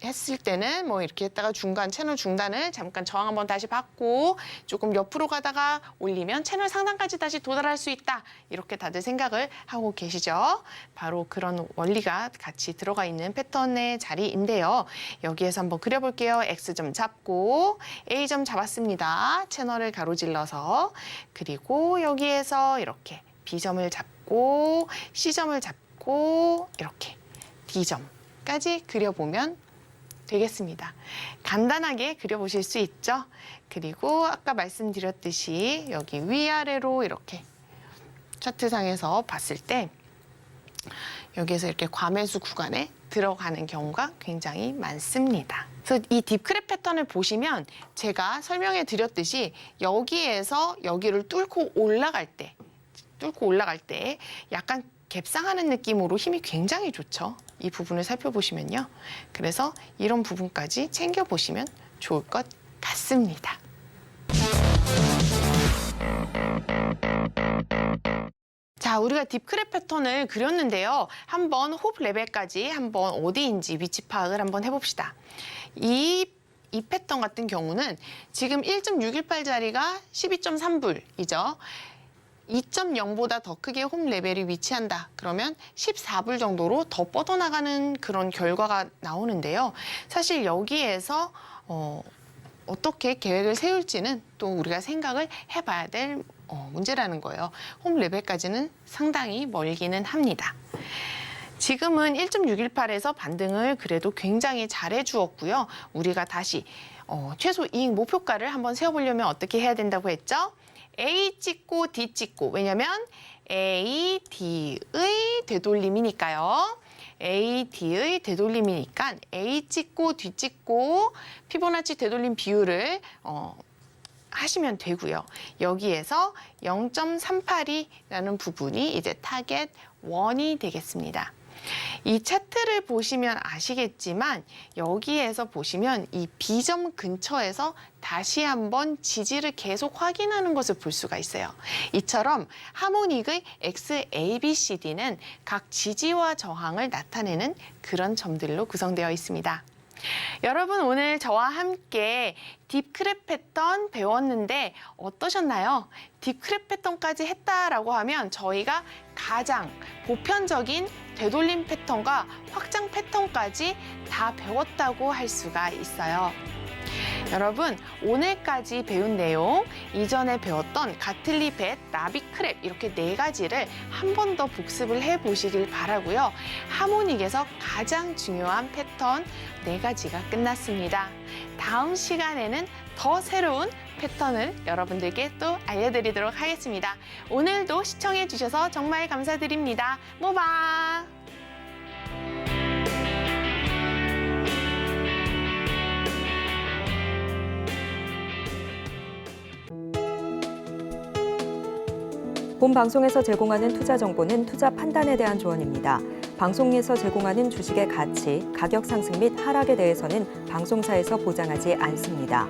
했을 때는 뭐 이렇게 했다가 중간 채널 중단을 잠깐 저항 한번 다시 받고 조금 옆으로 가다가 올리면 채널 상단까지 다시 도달할 수 있다. 이렇게 다들 생각을 하고 계시죠. 바로 그런 원리가 같이 들어가 있는 패턴의 자리인데요. 여기에서 한번 그려볼게요. X점 잡고 A점 잡았습니다. 채널을 가로질러서 그리고 여기에서 이렇게 B점을 잡고 C점을 잡고 이렇게 D점까지 그려보면 되겠습니다. 간단하게 그려보실 수 있죠? 그리고 아까 말씀드렸듯이 여기 위아래로 이렇게 차트상에서 봤을 때 여기에서 이렇게 과매수 구간에 들어가는 경우가 굉장히 많습니다. 그래서 이 딥크랩 패턴을 보시면 제가 설명해 드렸듯이 여기에서 여기를 뚫고 올라갈 때 약간 갭상하는 느낌으로 힘이 굉장히 좋죠. 이 부분을 살펴보시면요. 그래서 이런 부분까지 챙겨보시면 좋을 것 같습니다. 자, 우리가 딥크랩 패턴을 그렸는데요. 한번 호흡 레벨까지 한번 어디인지 위치 파악을 한번 해봅시다. 이 패턴 같은 경우는 지금 1.618짜리가 12.3불이죠. 2.0보다 더 크게 홈 레벨이 위치한다. 그러면 14불 정도로 더 뻗어나가는 그런 결과가 나오는데요. 사실 여기에서 어떻게 계획을 세울지는 또 우리가 생각을 해봐야 될 문제라는 거예요. 홈 레벨까지는 상당히 멀기는 합니다. 지금은 1.618에서 반등을 그래도 굉장히 잘해 주었고요. 우리가 다시 최소 이익 목표가를 한번 세워보려면 어떻게 해야 된다고 했죠? A 찍고 D 찍고, 왜냐면 A, D의 되돌림이니까요. A, D의 되돌림이니까 A 찍고 D 찍고 피보나치 되돌림 비율을 하시면 되고요. 여기에서 0.382라는 부분이 이제 타겟 1이 되겠습니다. 이 차트를 보시면 아시겠지만 여기에서 보시면 이 B점 근처에서 다시 한번 지지를 계속 확인하는 것을 볼 수가 있어요. 이처럼 하모닉의 XABCD는 각 지지와 저항을 나타내는 그런 점들로 구성되어 있습니다. 여러분, 오늘 저와 함께 딥크랩 패턴 배웠는데 어떠셨나요? 딥크랩 패턴까지 했다라고 하면 저희가 가장 보편적인 되돌림 패턴과 확장 패턴까지 다 배웠다고 할 수가 있어요. 여러분, 오늘까지 배운 내용, 이전에 배웠던 가틀리벳, 나비크랩 이렇게 4가지를 한 번 더 복습을 해보시길 바라고요. 하모닉에서 가장 중요한 패턴 4가지가 끝났습니다. 다음 시간에는 더 새로운 패턴을 여러분들께 또 알려드리도록 하겠습니다. 오늘도 시청해 주셔서 정말 감사드립니다. 모바! 본 방송에서 제공하는 투자 정보는 투자 판단에 대한 조언입니다. 방송에서 제공하는 주식의 가치, 가격 상승 및 하락에 대해서는 방송사에서 보장하지 않습니다.